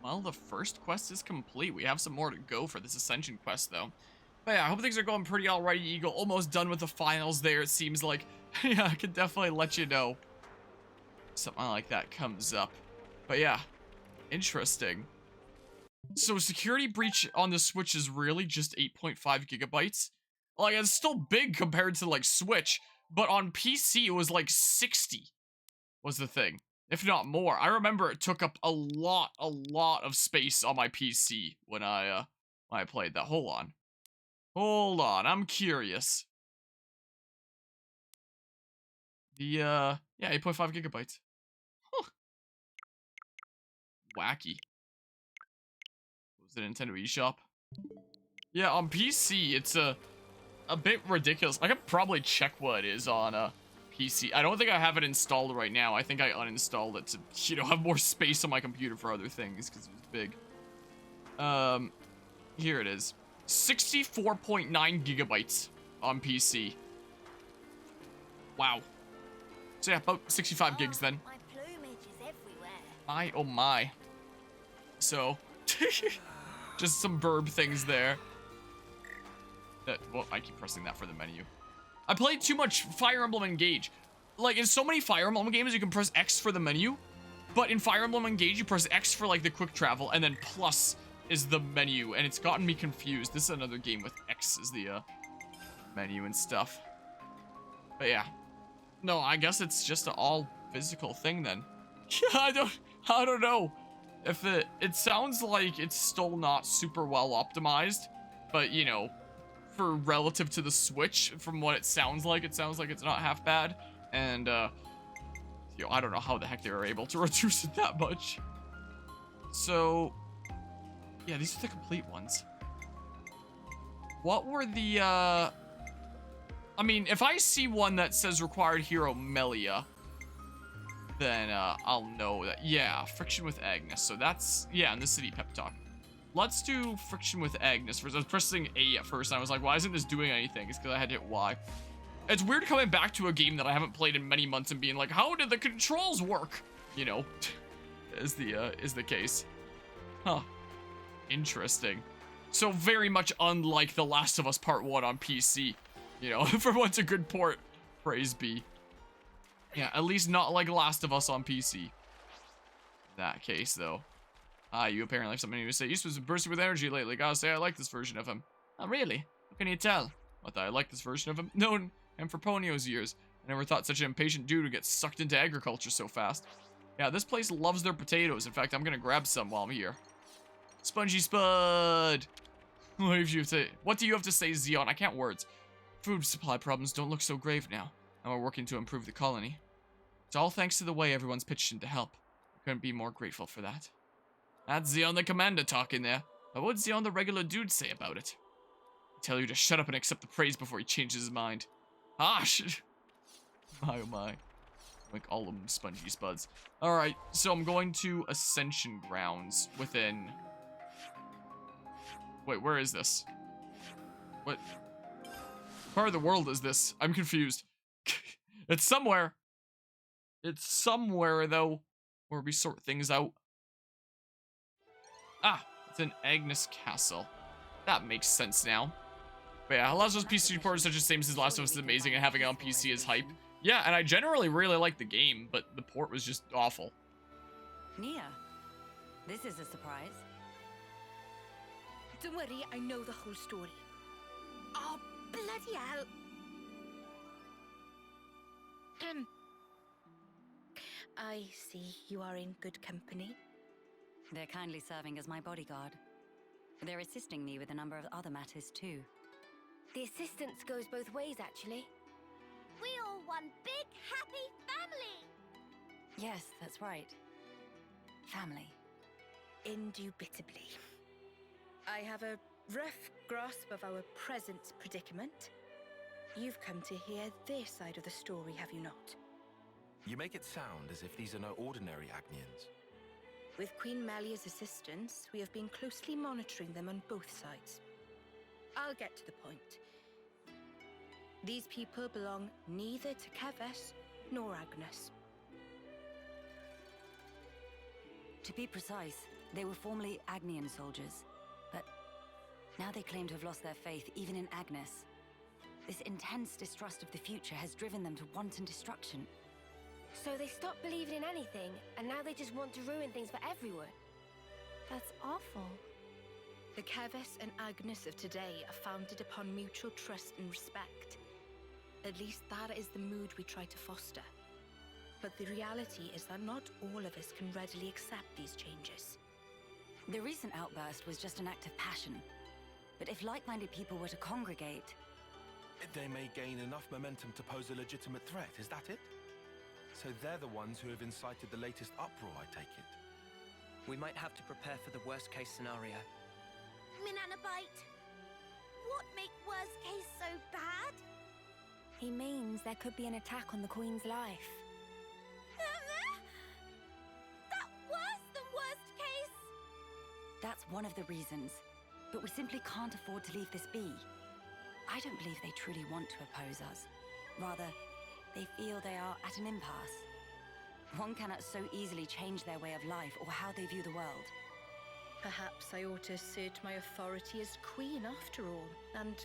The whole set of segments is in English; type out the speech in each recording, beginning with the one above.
well, the first quest is complete. We have some more to go for this Ascension quest, though. But yeah, I hope things are going pretty alright, Eagle. Almost done with the finals there, it seems like. Yeah, I can definitely let you know. Something like that comes up. But yeah, interesting. So security breach on the Switch is really just 8.5 gigabytes. Like, it's still big compared to, like, Switch. But on PC, it was like 60 was the thing. If not more. I remember it took up a lot of space on my PC when I played that. Hold on, I'm curious. The, yeah, 8.5 gigabytes. Huh. Wacky. Was it Nintendo eShop? Yeah, on PC, it's a bit ridiculous. I could probably check what it is on, PC. I don't think I have it installed right now. I think I uninstalled it to, you know, have more space on my computer for other things, because it was big. Here it is. 64.9 gigabytes on PC. Wow. So yeah, about 65 gigs then. My plumage is everywhere. My, oh my. So, just some verb things there. Well, I keep pressing that for the menu. I played too much Fire Emblem Engage. Like, in so many Fire Emblem games, you can press X for the menu. But in Fire Emblem Engage, you press X for, like, the quick travel, and then plus is the menu, and it's gotten me confused. This is another game with X as the, menu and stuff. But yeah. No, I guess it's just an all physical thing then. I don't know. If it sounds like it's still not super well optimized, but you know, for relative to the Switch, from what it sounds like it's not half bad. And you know, I don't know how the heck they were able to reduce it that much. So yeah, these are the complete ones. What were the I mean, if I see one that says required hero Melia, then I'll know that. Yeah, friction with Agnus. So that's, yeah, in the city pep talk. Let's do friction with Agnus first. I was pressing A at first, and I was like, why isn't this doing anything? It's because I had to hit Y. It's weird coming back to a game that I haven't played in many months and being like, how did the controls work? You know, is the case. Huh. Interesting. So very much unlike The Last of Us Part 1 on PC. You know, for once a good port. Praise be. Yeah, at least not like Last of Us on PC. In that case, though. You apparently have something new to say. East was bursting with energy lately. Gotta say, I like this version of him. Oh, really? How can you tell? I thought I liked this version of him. Known him for Ponyo's years. I never thought such an impatient dude would get sucked into agriculture so fast. Yeah, this place loves their potatoes. In fact, I'm gonna grab some while I'm here. Spongy Spud! What do you have to say, Xeon? I can't words. Food supply problems don't look so grave now. And we're working to improve the colony. It's all thanks to the way everyone's pitched in to help. I couldn't be more grateful for that. That's Xeon the Commander talking there. But what would Xeon the regular dude say about it? I tell you to shut up and accept the praise before he changes his mind. Ah, shit. My, oh my. Like all of them spongy spuds. Alright, so I'm going to Ascension Grounds within... Wait, where is this? What part of the world is this? I'm confused. It's somewhere. It's somewhere, though, where we sort things out. Ah, it's an Agnus Castle. That makes sense now. But yeah, Last of Us PC port is such the same as Last of Us is amazing, and having it on PC is hype. Yeah, and I generally really like the game, but the port was just awful. Nia, this is a surprise. Don't worry, I know the whole story. Oh, bloody hell. I see you are in good company. They're kindly serving as my bodyguard. They're assisting me with a number of other matters, too. The assistance goes both ways, actually. We all one big, happy family! Yes, that's right. Family. Indubitably. I have a rough grasp of our present predicament. You've come to hear their side of the story, have you not? You make it sound as if these are no ordinary Agnians. With Queen Melia's assistance, we have been closely monitoring them on both sides. I'll get to the point. These people belong neither to Keves nor Agnus. To be precise, They were formerly Agnian soldiers, but now they claim to have lost their faith even in Agnus. This intense distrust of the future has driven them to wanton destruction. So they stopped believing in anything, and now they just want to ruin things for everyone. That's awful. The Keves and Agnus of today are founded upon mutual trust and respect. At least that is the mood we try to foster. But the reality is that not all of us can readily accept these changes. The recent outburst was just an act of passion. But if like-minded people were to congregate... They may gain enough momentum to pose a legitimate threat, is that it? So they're the ones who have incited the latest uproar, I take it. We might have to prepare for the worst-case scenario. Minanabite! What make worst case so bad? He means there could be an attack on the Queen's life. That worse than worst case? That's one of the reasons. But we simply can't afford to leave this be. I don't believe they truly want to oppose us. Rather, they feel they are at an impasse. One cannot so easily change their way of life or how they view the world. Perhaps I ought to assert my authority as queen after all, and...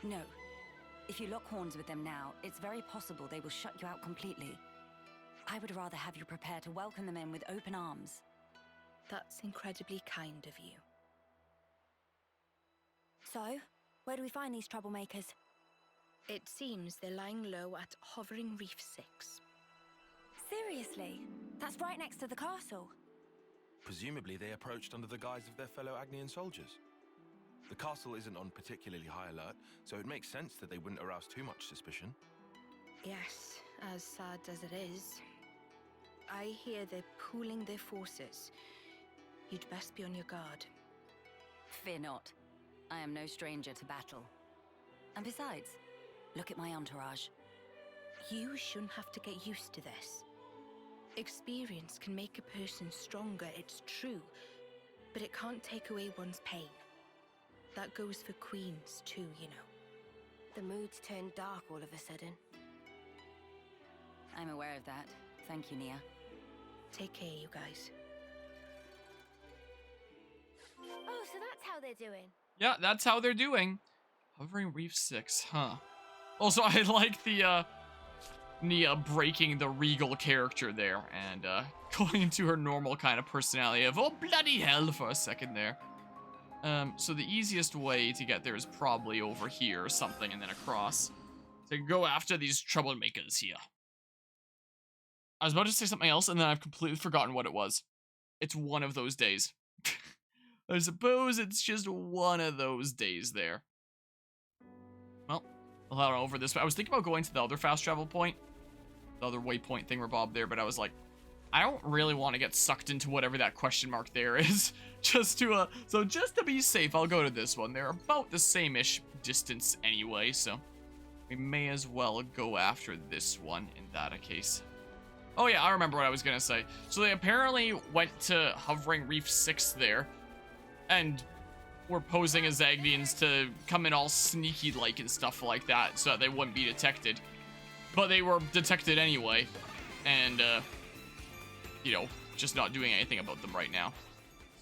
No. If you lock horns with them now, it's very possible they will shut you out completely. I would rather have you prepare to welcome them in with open arms. That's incredibly kind of you. So, where do we find these troublemakers? It seems they're lying low at Hovering Reef 6. Seriously? That's right next to the castle. Presumably they approached under the guise of their fellow Agnian soldiers. The castle isn't on particularly high alert, so it makes sense that they wouldn't arouse too much suspicion. Yes, as sad as it is. I hear they're pooling their forces. You'd best be on your guard. Fear not. I am no stranger to battle. And besides, look at my entourage. You shouldn't have to get used to this. Experience can make a person stronger, it's true, but it can't take away one's pain. That goes for queens too, you know. The mood's turned dark all of a sudden. I'm aware of that. Thank you, Nia. Take care, you guys. Oh, so that's how they're doing. Yeah, that's how they're doing. Hovering Reef 6, huh. Also, I like the, Nia breaking the regal character there and, going into her normal kind of personality of, oh, bloody hell, for a second there. So the easiest way to get there is probably over here or something and then across. To go after these troublemakers here. I was about to say something else and then I've completely forgotten what it was. It's one of those days. I suppose it's just one of those days there. Well, I'll head on over this way. I was thinking about going to the other fast travel point. The other waypoint thingamabob there, but I was like, I don't really want to get sucked into whatever that question mark there is. Just to, so just to be safe, I'll go to this one. They're about the same-ish distance anyway, so we may as well go after this one in that case. Oh yeah, I remember what I was gonna say. So they apparently went to Hovering Reef 6 there, and were posing as Agnians to come in all sneaky-like and stuff like that, so that they wouldn't be detected. But they were detected anyway, and, you know, just not doing anything about them right now.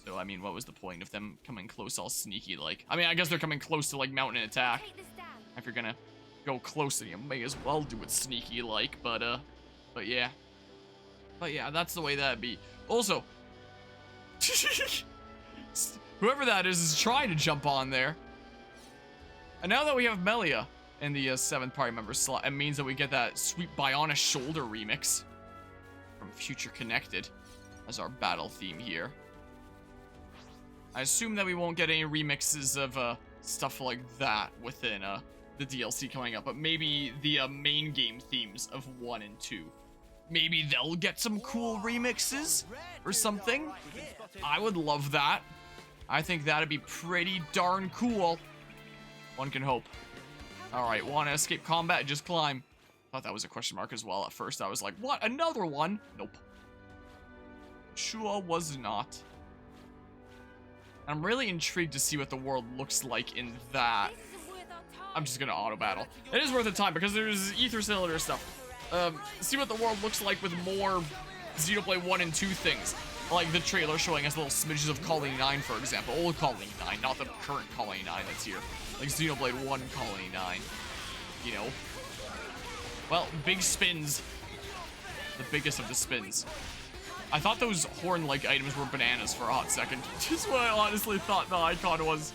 So, I mean, what was the point of them coming close all sneaky-like? I mean, I guess they're coming close to, like, mounting an attack. Take this down. If you're gonna go close, you may as well do it sneaky-like, but yeah. But yeah, that's the way that'd be. Also, whoever that is trying to jump on there. And now that we have Melia in the 7th party member slot, it means that we get that sweet Bionic Shoulder remix from Future Connected as our battle theme here. I assume that we won't get any remixes of stuff like that within the DLC coming up, but maybe the main game themes of 1 and 2. Maybe they'll get some cool remixes or something. I would love that. I think that'd be pretty darn cool. One can hope. Alright, want to escape combat? Just climb. Thought that was a question mark as well at first. I was like, what? Another one? Nope. Sure was not. I'm really intrigued to see what the world looks like in that. I'm just gonna auto battle. It is worth the time because there's ether cylinder stuff. See what the world looks like with more Xenoblade 1 and 2 things. Like the trailer showing us little smidges of Colony 9, for example. Old Colony 9, not the current Colony 9 that's here. Like Xenoblade 1 Colony 9. You know? Well, big spins. The biggest of the spins. I thought those horn-like items were bananas for a hot second. Just what I honestly thought the icon was.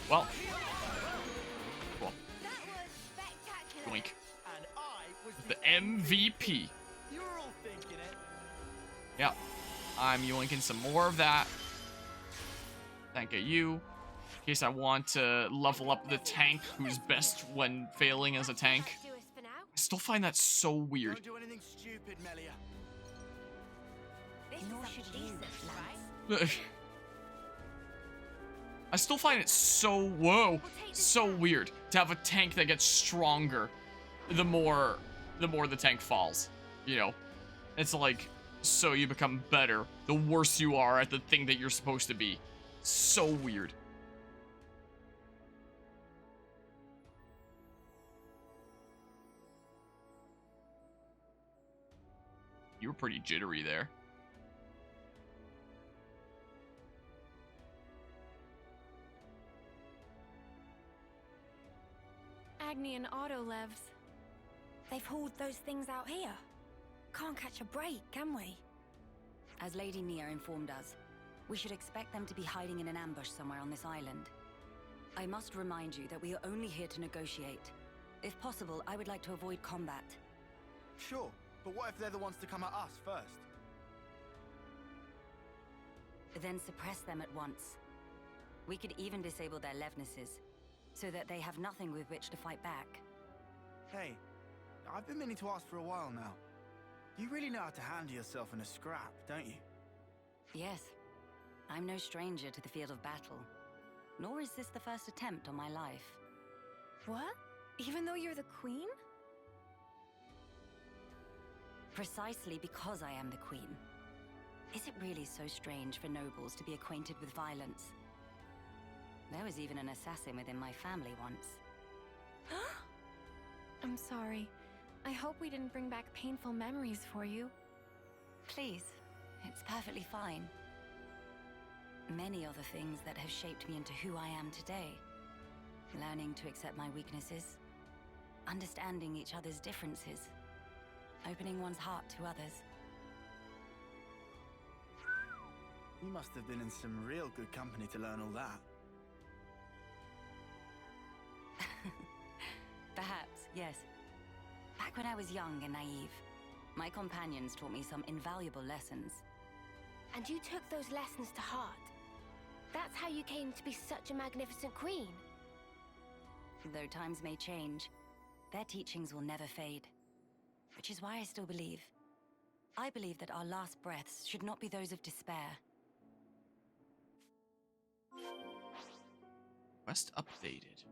Well. Cool. Yoink. The MVP. Yeah. I'm yoinking some more of that. Thank you. In case I want to level up the tank who's best when failing as a tank. I still find that so weird. Don't do anything stupid, Melia. Nor should you, Lance. I still find it so, whoa, so weird to have a tank that gets stronger the more the tank falls. You know, it's like, so you become better the worse you are at the thing that you're supposed to be. So weird. You were pretty jittery there. Agni and Autolevs. They've hauled those things out here. Can't catch a break, can we? As Lady Nia informed us, we should expect them to be hiding in an ambush somewhere on this island. I must remind you that we are only here to negotiate. If possible, I would like to avoid combat. Sure, but what if they're the ones to come at us first? Then suppress them at once. We could even disable their levnesses, so that they have nothing with which to fight back. Hey, I've been meaning to ask for a while now. You really know how to handle yourself in a scrap, don't you? Yes. I'm no stranger to the field of battle. Nor is this the first attempt on my life. What? Even though you're the queen? Precisely because I am the queen. Is it really so strange for nobles to be acquainted with violence? There was even an assassin within my family once. I'm sorry. I hope we didn't bring back painful memories for you. Please, it's perfectly fine. Many are the things that have shaped me into who I am today. Learning to accept my weaknesses, understanding each other's differences, opening one's heart to others. You must have been in some real good company to learn all that. Perhaps, yes. Back when I was young and naive, my companions taught me some invaluable lessons. And you took those lessons to heart. That's how you came to be such a magnificent queen. Though times may change, their teachings will never fade. Which is why I still believe. I believe that our last breaths should not be those of despair. Quest updated.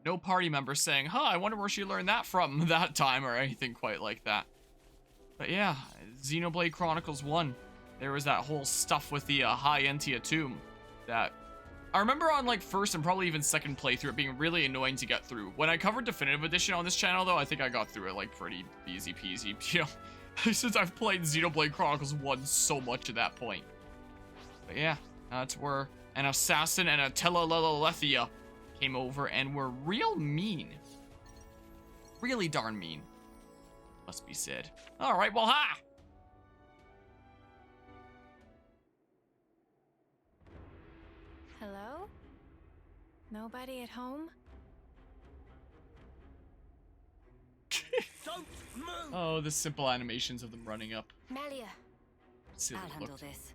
No party member saying, huh, I wonder where she learned that from that time or anything quite like that. But yeah, Xenoblade Chronicles 1. There was that whole stuff with the High Entia tomb that I remember on like first and probably even second playthrough it being really annoying to get through. When I covered Definitive Edition on this channel though, I think I got through it like pretty easy peasy. You know, since I've played Xenoblade Chronicles 1 so much at that point. But yeah, that's where an assassin and a Telalelethia came over and were real mean. Really darn mean. Must be said. Alright, well, ha! Hello? Nobody at home? Don't move! Oh, the simple animations of them running up. Melia. Silly I'll handle look. this.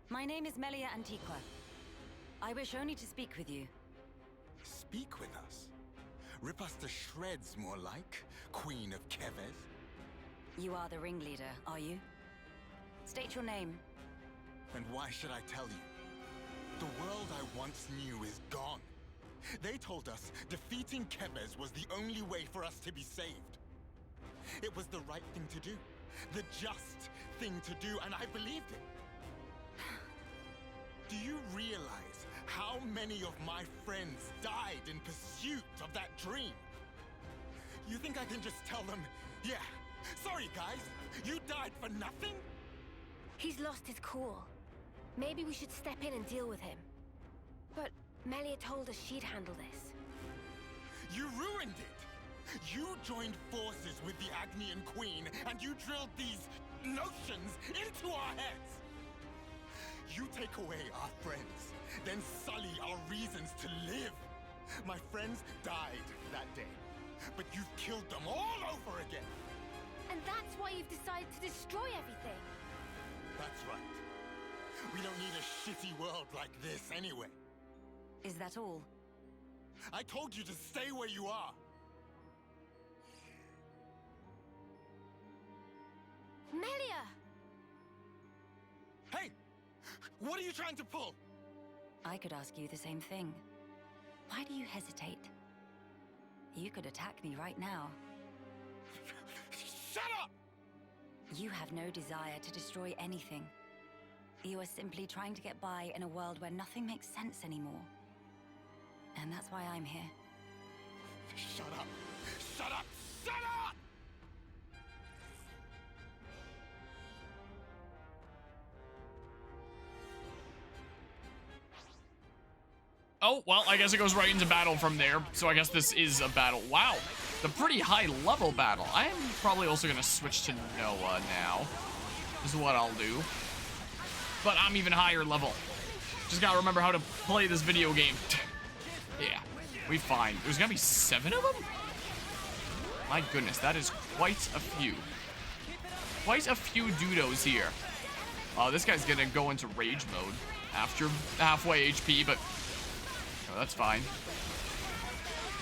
My name is Melia Antiqua. I wish only to speak with you. Speak with us? Rip us to shreds, more like, Queen of Keves? You are the ringleader, are you? State your name. And why should I tell you? The world I once knew is gone. They told us defeating Keves was the only way for us to be saved. It was the right thing to do, the just thing to do, and I believed it. Do you realize how many of my friends died in pursuit of that dream? You think I can just tell them, yeah, sorry guys, you died for nothing? He's lost his cool. Maybe we should step in and deal with him. But Melia told us she'd handle this. You ruined it! You joined forces with the Agnian Queen, and you drilled these notions into our heads! You take away our friends, then sully our reasons to live. My friends died that day, but you've killed them all over again! And that's why you've decided to destroy everything. That's right. We don't need a shitty world like this anyway. Is that all? I told you to stay where you are. Melia! Hey! What are you trying to pull? I could ask you the same thing. Why do you hesitate? You could attack me right now. Shut up! You have no desire to destroy anything. You are simply trying to get by in a world where nothing makes sense anymore. And that's why I'm here. Shut up! Shut up! Shut up! Oh, well, I guess it goes right into battle from there. So I guess this is a battle. Wow, the pretty high level battle. I am probably also gonna switch to Noah now. This is what I'll do. But I'm even higher level. Just gotta remember how to play this video game. Yeah, we fine. There's gonna be 7 of them? My goodness, that is quite a few. Quite a few dudos here. This guy's gonna go into rage mode after halfway HP, but no, that's fine.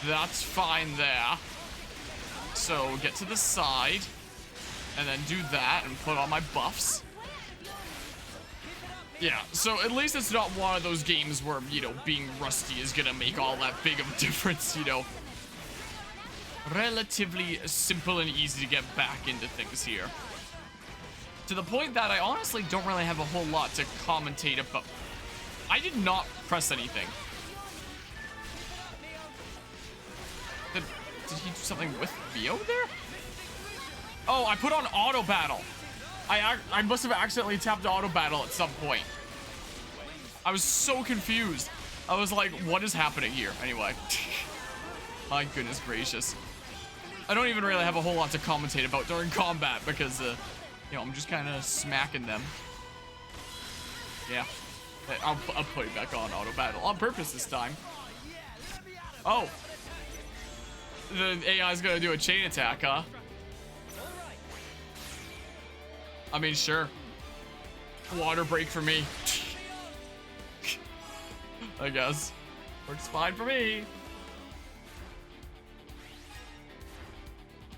That's fine there. So get to the side and then do that and put on my buffs. Yeah, so at least it's not one of those games where, you know, being rusty is gonna make all that big of a difference, you know. Relatively simple and easy to get back into things here. To the point that I honestly don't really have a whole lot to commentate about. I did not press anything. Did he do something with Bio there? Oh, I put on auto battle. I must have accidentally tapped auto battle at some point. I was so confused. I was like, what is happening here? Anyway. My goodness gracious. I don't even really have a whole lot to commentate about during combat because, you know, I'm just kind of smacking them. Yeah. I'll put it back on auto battle on purpose this time. Oh. The AI is going to do a chain attack, huh? I mean, sure. Water break for me. I guess. Works fine for me.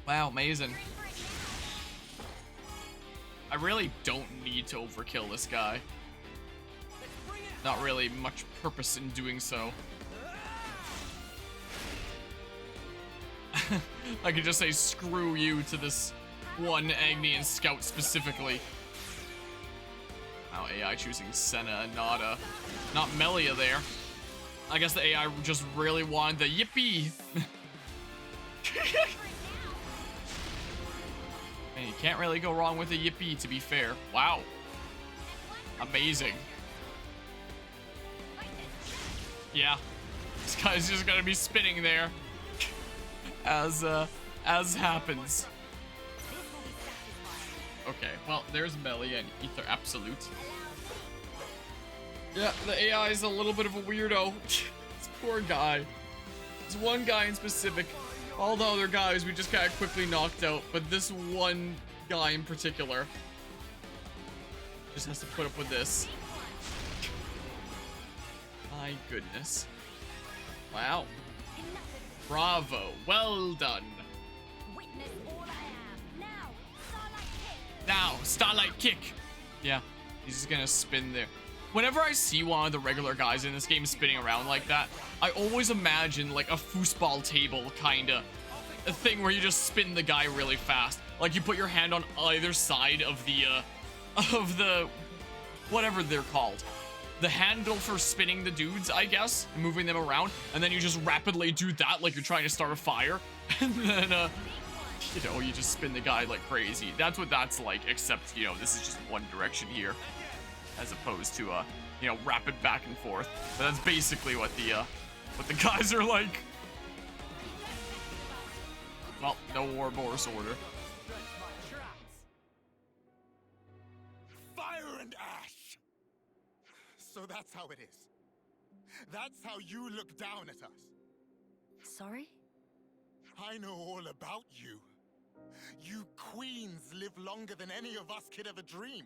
Wow, amazing. I really don't need to overkill this guy. Not really much purpose in doing so. I could just say screw you to this one Agnian scout specifically. Now AI choosing Senna and not Melia there. I guess the AI just really wanted the yippee. And you can't really go wrong with a yippee, to be fair. Wow. Amazing. Yeah. This guy's just gonna be spinning there. As happens. Okay, well, there's Melia and Ether Absolute. Yeah, the AI is a little bit of a weirdo. This poor guy. There's one guy in specific. All the other guys we just got quickly knocked out, but this one guy in particular just has to put up with this. My goodness. Wow. Bravo. Well done. Now, Starlight Kick. Yeah, he's just gonna spin there. Whenever I see one of the regular guys in this game spinning around like that, I always imagine like a foosball table kinda a thing where you just spin the guy really fast. Like you put your hand on either side of the whatever they're called. The handle for spinning the dudes, I guess, and moving them around, and then you just rapidly do that like you're trying to start a fire. And then You know, you just spin the guy like crazy. That's what that's like, except, you know, this is just one direction here, as opposed to, you know, rapid back and forth. But that's basically what the guys are like. Well, no Ouroboros order. Fire and ash! So that's how it is. That's how you look down at us. Sorry? I know all about you. You queens live longer than any of us could ever dream.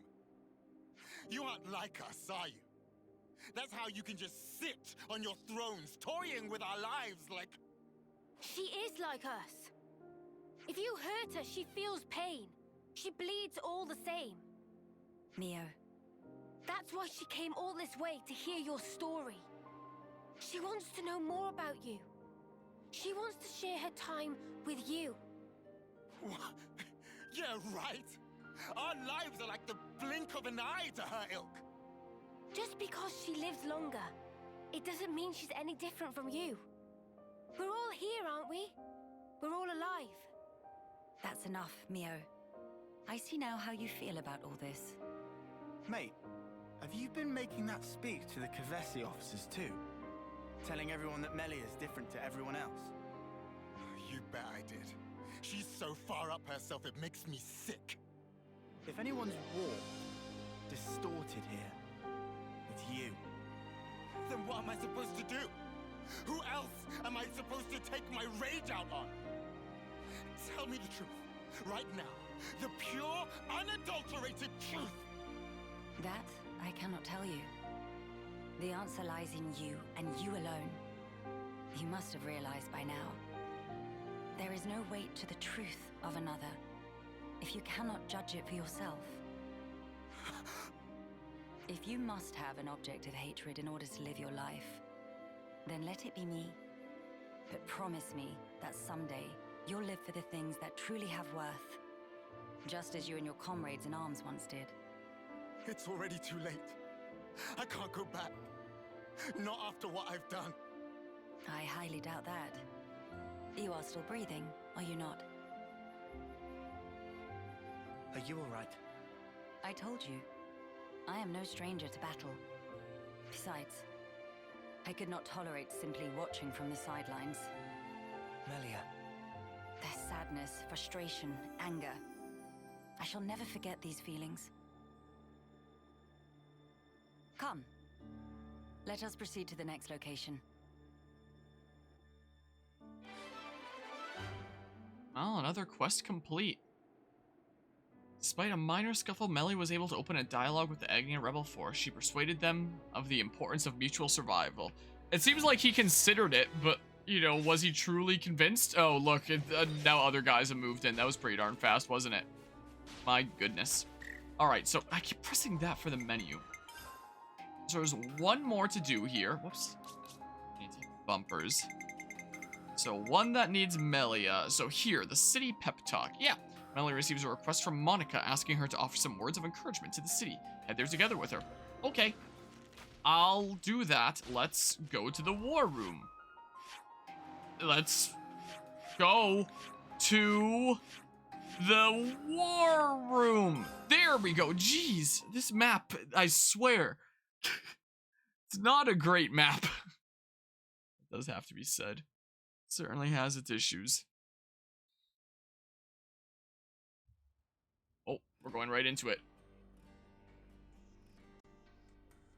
You aren't like us, are you? That's how you can just sit on your thrones, toying with our lives like... She is like us. If you hurt her, she feels pain. She bleeds all the same. Mio. That's why she came all this way to hear your story. She wants to know more about you. She wants to share her time with you. What? Yeah, right. Our lives are like the blink of an eye to her ilk. Just because she lives longer, it doesn't mean she's any different from you. We're all here, aren't we? We're all alive. That's enough, Mio. I see now how you feel about all this. Mate, have you been making that speech to the Kavesi officers too? Telling everyone that Melia is different to everyone else? You bet I did. She's so far up herself, it makes me sick. If anyone's warped, distorted here, it's you. Then what am I supposed to do? Who else am I supposed to take my rage out on? Tell me the truth, right now. The pure, unadulterated truth. That I cannot tell you. The answer lies in you, and you alone. You must have realized by now. There is no weight to the truth of another, if you cannot judge it for yourself. If you must have an object of hatred in order to live your life, then let it be me. But promise me that someday you'll live for the things that truly have worth, just as you and your comrades in arms once did. It's already too late. I can't go back. Not after what I've done. I highly doubt that. You are still breathing, are you not? Are you all right? I told you. I am no stranger to battle. Besides, I could not tolerate simply watching from the sidelines. Melia. Their sadness, frustration, anger. I shall never forget these feelings. Come. Let us proceed to the next location. Oh, another quest complete. Despite a minor scuffle, Melia was able to open a dialogue with the Agni rebel force. She persuaded them of the importance of mutual survival. It seems like he considered it, but, you know, was he truly convinced? Oh, look, now other guys have moved in. That was pretty darn fast, wasn't it? My goodness. Alright, so I keep pressing that for the menu. So there's one more to do here. Whoops. Need bumpers. So one that needs Melia. So here, the city pep talk. Yeah. Melia receives a request from Monica asking her to offer some words of encouragement to the city. Head there together with her. Okay. I'll do that. Let's go to the war room. Let's go to the war room. There we go. Jeez, this map, I swear, it's not a great map. It does have to be said. It certainly has its issues. Oh, we're going right into it.